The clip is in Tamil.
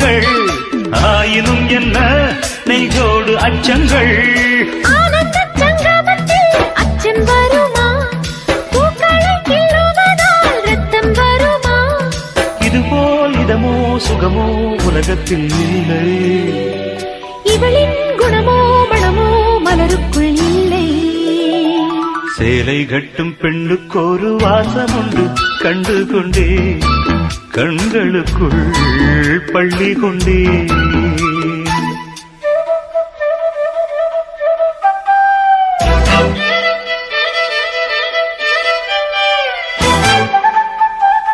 அங்கங்கள் ஆயினும் என்ன நெஞ்சோடு அச்சங்கள் ஆனந்த சங்கமத்தில் அச்சம் வருமா பூக்களை கிள்ளுவதால் ரத்தம் வருமா இதுபோல் இதமோ சுகமோ உலகத்தில் இல்லை இவளின் குணமோ மனமோ மலருக்குள் இல்லை சேலை கட்டும் பெண்ணுக்கொரு வாசம் உண்டு கண்டு கொண்டே கண்களுக்குள் பள்ளி கொண்டே